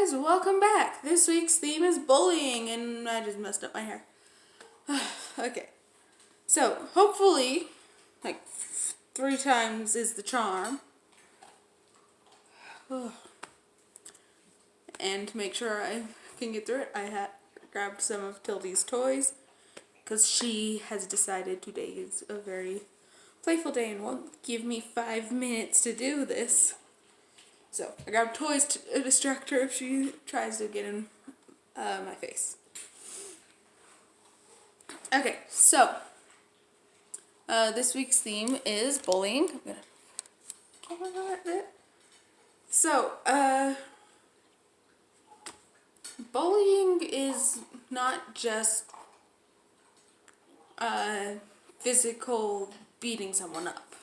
guys, welcome back. This week's theme is bullying, and I just messed up my hair. Okay, so hopefully, like 3 times is the charm. And to make sure I can get through it, I had grabbed some of Tildy's toys, because she has decided today is a very playful day and won't give me 5 minutes to do this. So I grabbed toys to distract her if she tries to get in my face. Okay, so this week's theme is bullying. I'm gonna cover that. So, bullying is not just physical beating someone up.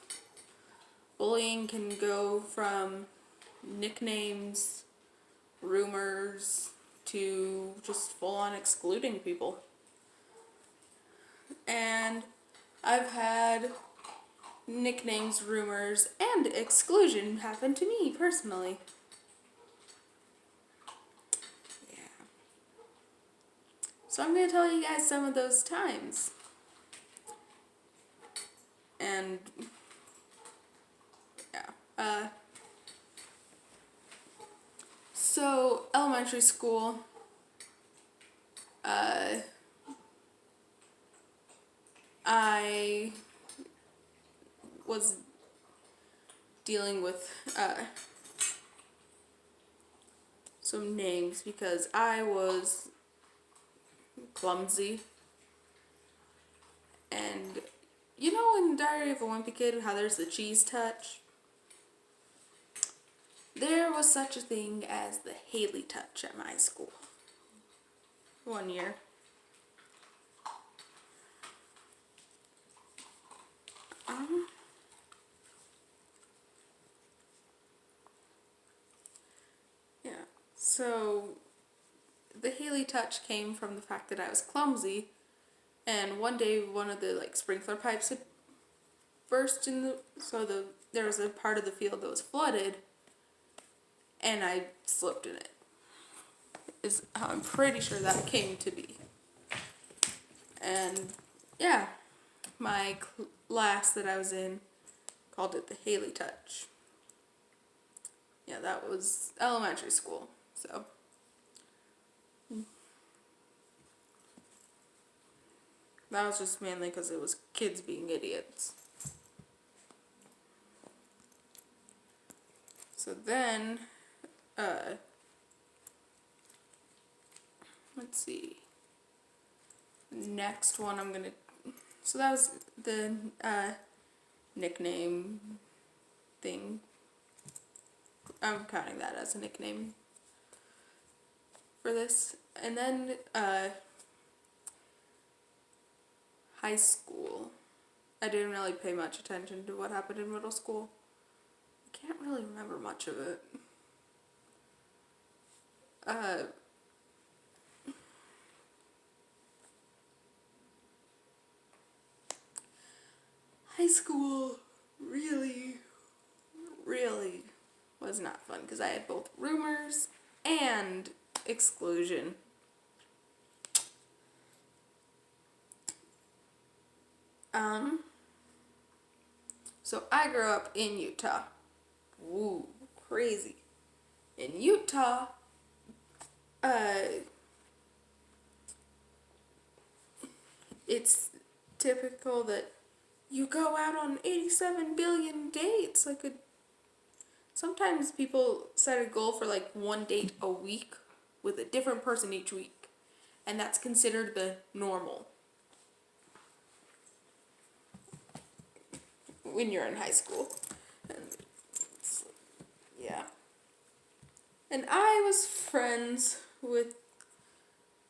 Bullying can go from nicknames, rumors, to just full-on excluding people. And I've had nicknames, rumors, and exclusion happen to me personally. Yeah. So I'm going to tell you guys some of those times. And yeah. So elementary school, I was dealing with some names because I was clumsy. And you know in Diary of a Wimpy Kid how there's the cheese touch? There was such a thing as the Haley touch at my school. One year. Yeah. So the Haley touch came from the fact that I was clumsy, and one day one of the sprinkler pipes had burst there was a part of the field that was flooded, and I slipped in it. Is how I'm pretty sure that came to be. And yeah, my class that I was in called it the Haley touch. Yeah, that was elementary school. So that was just mainly because it was kids being idiots. So then, let's see. Next one so that was the nickname thing. I'm counting that as a nickname for this. And then high school. I didn't really pay much attention to what happened in middle school. I can't really remember much of it. High school really was not fun because I had both rumors and exclusion. So I grew up in Utah. Woo, crazy. In Utah, it's typical that you go out on 87 billion dates. Sometimes people set a goal for 1 date a week with a different person each week. And that's considered the normal when you're in high school. Yeah. And I was friends with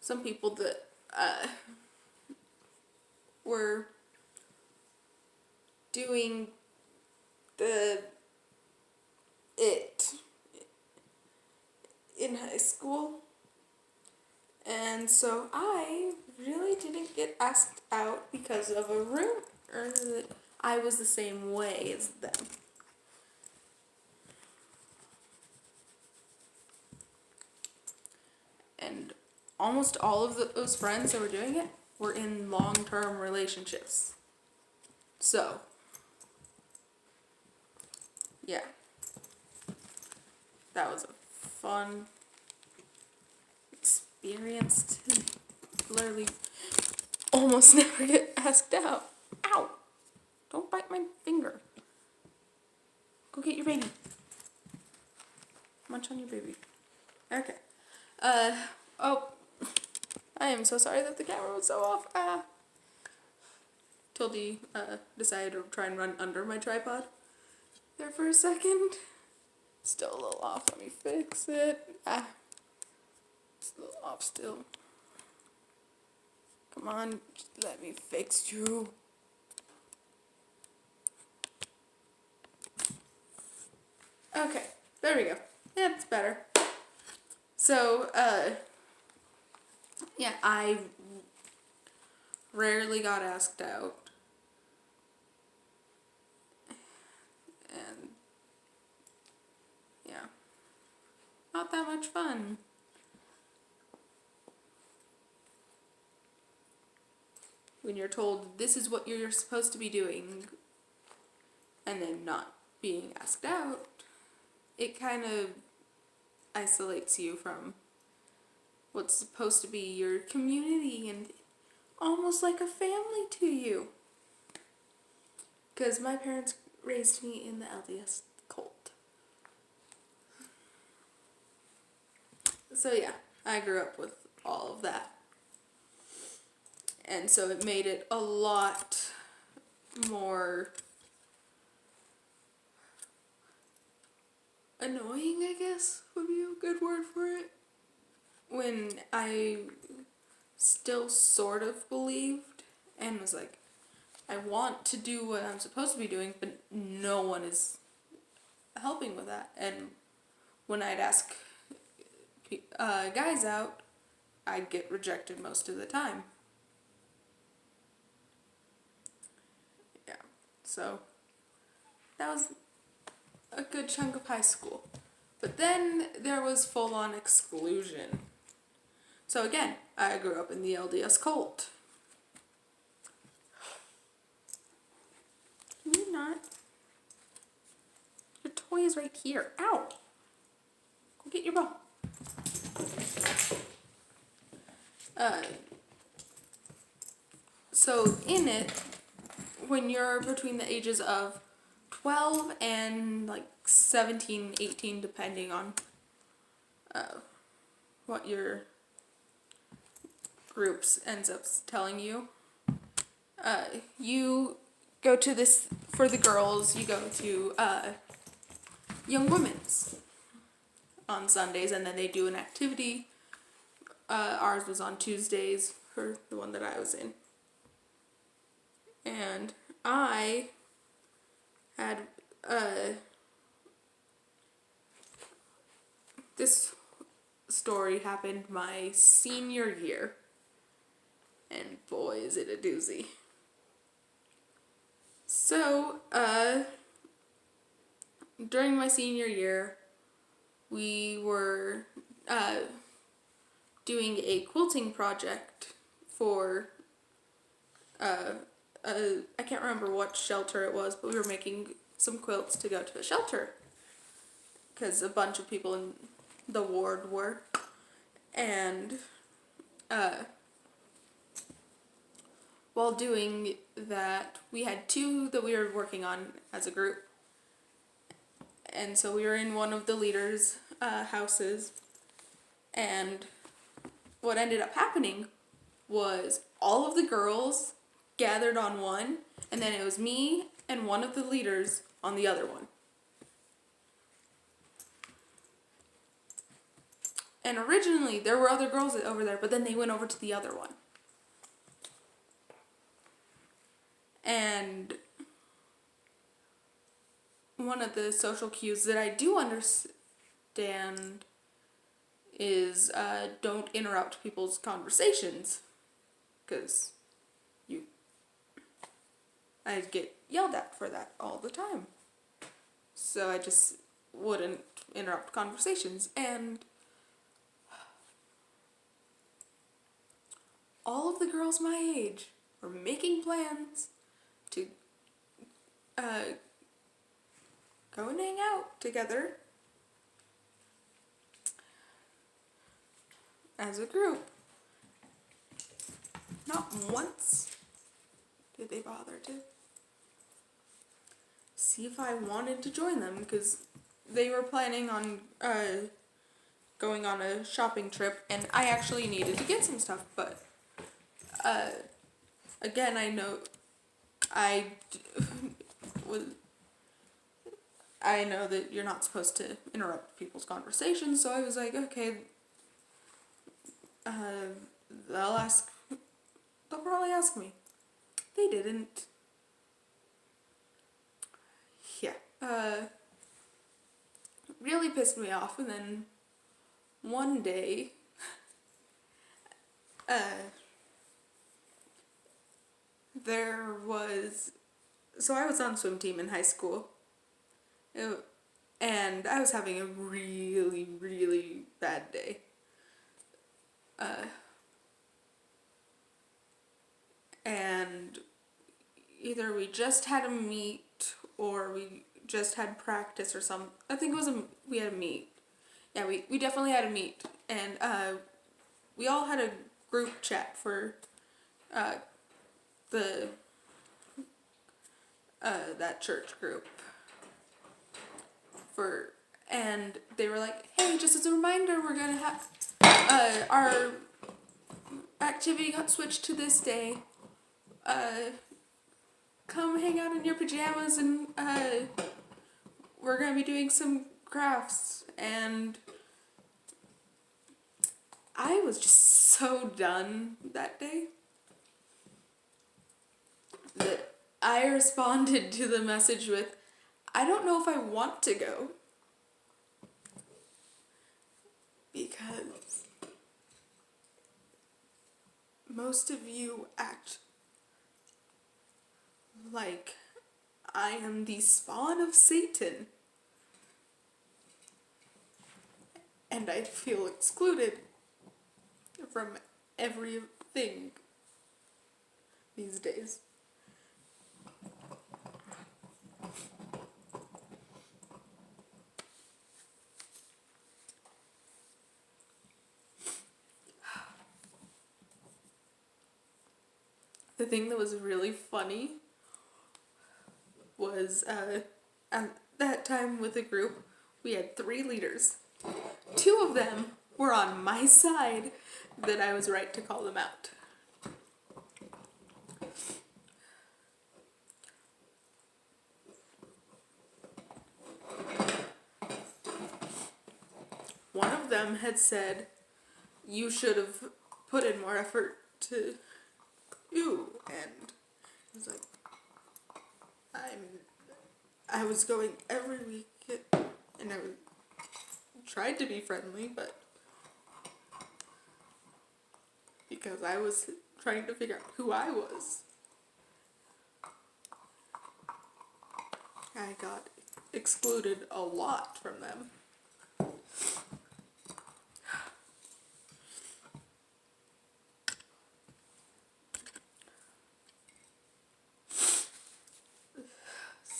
some people that were doing it in high school. And so I really didn't get asked out because of a rumor that I was the same way as them. almost all of those friends that were doing it were in long-term relationships. So, yeah. That was a fun experience to literally almost never get asked out. Ow! Don't bite my finger. Go get your baby. Munch on your baby. Okay. Oh. I am so sorry that the camera was so off. Tildy, decided to try and run under my tripod there for a second. Still a little off. Let me fix it. It's a little off still. Come on, just let me fix you. Okay, there we go. Yeah, it's better. So, yeah, I rarely got asked out. And, yeah, not that much fun. When you're told this is what you're supposed to be doing, and then not being asked out, it kind of isolates you from what's supposed to be your community and almost like a family to you. Because my parents raised me in the LDS cult. So yeah, I grew up with all of that. And so it made it a lot more annoying, I guess, would be a good word for it. When I still sort of believed and was like, I want to do what I'm supposed to be doing, but no one is helping with that. And when I'd ask guys out, I'd get rejected most of the time. Yeah, so that was a good chunk of high school. But then there was full-on exclusion. So again, I grew up in the LDS cult. Can you not? Your toy is right here. Ow! Go get your ball. So in it, when you're between the ages of 12 and like 17, 18, depending on what your groups ends up telling you, you go to this, for the girls, you go to Young Women's on Sundays, and then they do an activity. Ours was on Tuesdays for the one that I was in. And I had this story happened my senior year, and boy is it a doozy. So, during my senior year, we were doing a quilting project for I can't remember what shelter it was, but we were making some quilts to go to a shelter because a bunch of people in the ward were. And while doing that, we had two that we were working on as a group. And so we were in one of the leaders' houses, and what ended up happening was all of the girls gathered on one, and then it was me and one of the leaders on the other one. And originally there were other girls over there, but then they went over to the other one. And one of the social cues that I do understand is don't interrupt people's conversations, because I get yelled at for that all the time. So I just wouldn't interrupt conversations. And all of the girls my age were making plans to go and hang out together as a group. Not once did they bother to see if I wanted to join them, because they were planning on going on a shopping trip, and I actually needed to get some stuff, but again, I know I know that you're not supposed to interrupt people's conversations, so I was like, okay, they'll probably ask me. They didn't. Yeah. Really pissed me off, and then one day, so I was on swim team in high school, and I was having a really, really bad day. And either we just had a meet or we just had practice or something. I think it was we had a meet. Yeah, we definitely had a meet, and we all had a group chat for that church group. And they were like, hey, just as a reminder, we're gonna have our activity got switched to this day. Come hang out in your pajamas, and we're gonna be doing some crafts. And I was just so done that day that I responded to the message with, I don't know if I want to go, because most of you act like I am the spawn of Satan, and I feel excluded from everything these days. The thing that was really funny was at that time with the group, we had 3 leaders. 2 of them were on my side, that I was right to call them out. One of them had said, you should have put in more effort to you, and I was like, I was going every week, and I tried to be friendly, but because I was trying to figure out who I was, I got excluded a lot from them.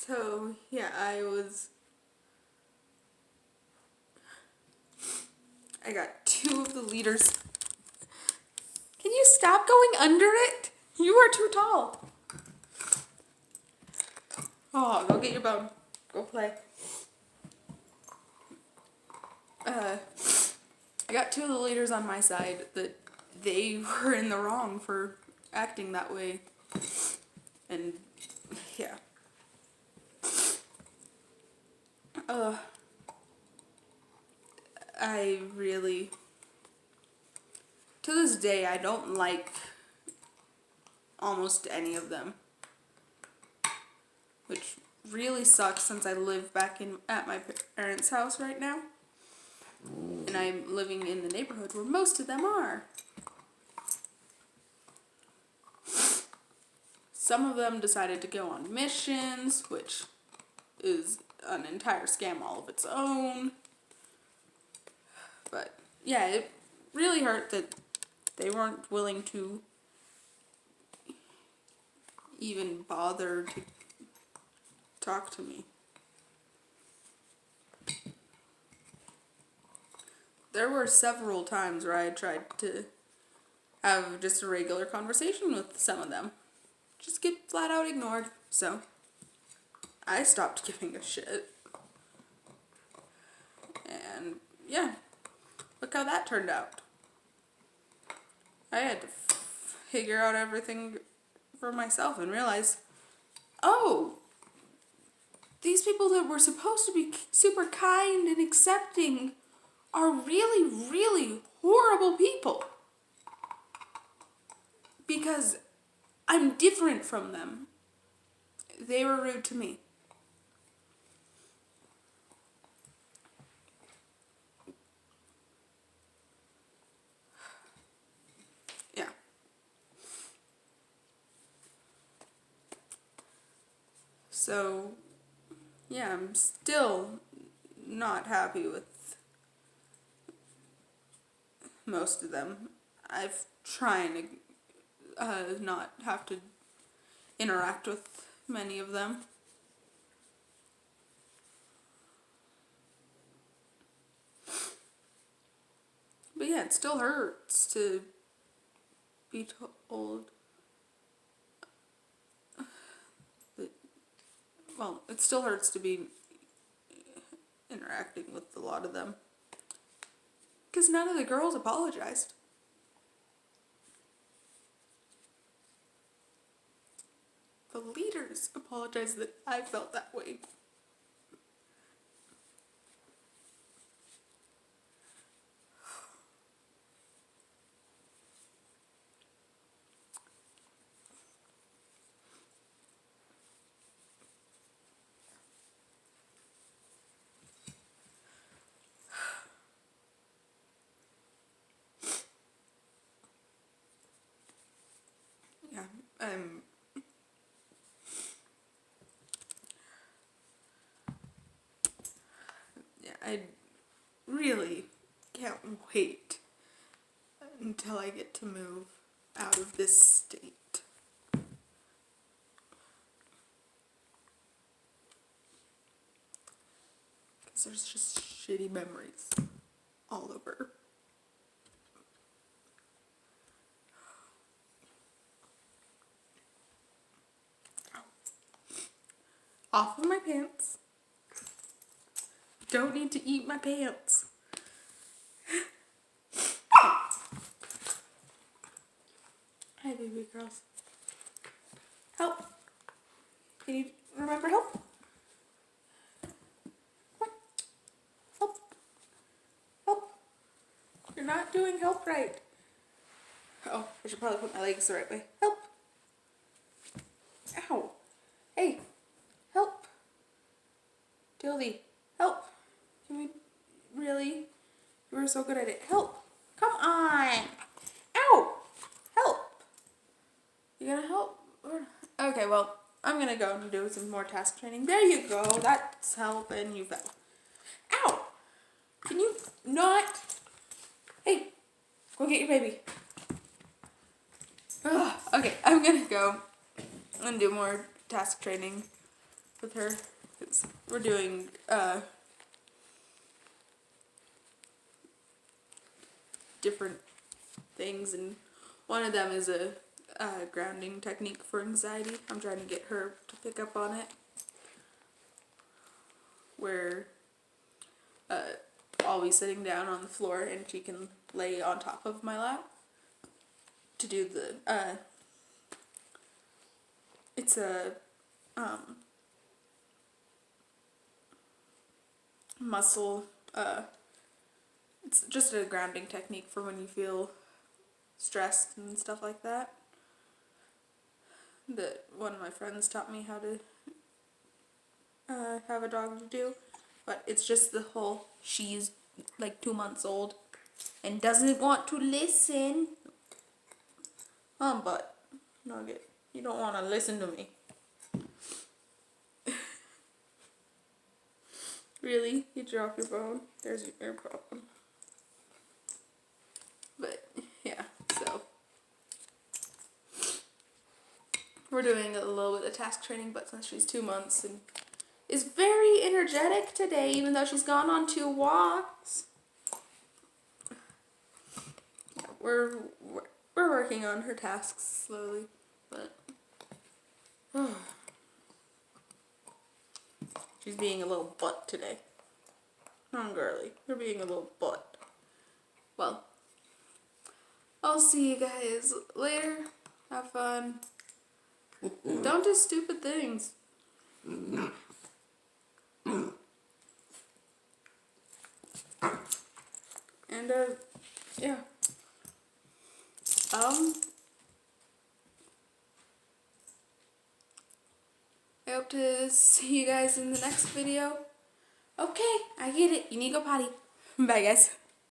So, yeah, I got 2 of the leaders. Can you stop going under it? You are too tall. Oh, go get your bone. Go play. I got 2 of the leaders on my side that they were in the wrong for acting that way. And, yeah. I really, to this day, I don't like almost any of them, which really sucks since I live back at my parents' house right now, and I'm living in the neighborhood where most of them are. Some of them decided to go on missions, which is an entire scam all of its own. But yeah, it really hurt that they weren't willing to even bother to talk to me. There were several times where I tried to have just a regular conversation with some of them. Just get flat out ignored. So, I stopped giving a shit. And, yeah. Look how that turned out. I had to figure out everything for myself and realize, oh, these people that were supposed to be super kind and accepting are really, really horrible people. Because I'm different from them. They were rude to me. Yeah. So, yeah, I'm still not happy with most of them. I've trying to not have to interact with many of them. But yeah, it still hurts to be told that, well, it still hurts to be interacting with a lot of them. Because none of the girls apologized. The leaders apologized that I felt that way. Yeah, I really can't wait until I get to move out of this state. Because there's just shitty memories all over. Off of my pants. Don't need to eat my pants. Hi, baby girls. Help. Can you remember help? Come on. Help. Help. You're not doing help right. Oh, I should probably put my legs the right way. Help. Ow. Hey. Help. Dildy. Help. Can we really? You were so good at it. Help. Come on. Ow. Help. You gonna help? Okay, well, I'm gonna go and do some more task training. There you go. That's helping. You fell. Ow. Can you not? Hey. Go get your baby. Ugh. Okay, I'm gonna go and do more task training with her. Because we're doing, different things, and one of them is a grounding technique for anxiety. I'm trying to get her to pick up on it, where I'll be sitting down on the floor and she can lay on top of my lap to do the it's a muscle it's just a grounding technique for when you feel stressed and stuff like that. That one of my friends taught me how to have a dog to do. But it's just the whole, she's like 2 months old and doesn't want to listen. But Nugget, you don't want to listen to me. Really? You drop your phone? There's your problem. But, yeah, so. we're doing a little bit of task training, but since she's 2 months and is very energetic today, even though she's gone on 2 walks. Yeah, we're working on her tasks slowly, but she's being a little butt today. Come on, girly, you're being a little butt. Well, I'll see you guys later. Have fun. Don't do stupid things. And yeah. I hope to see you guys in the next video. Okay, I get it. You need to go potty. Bye, guys.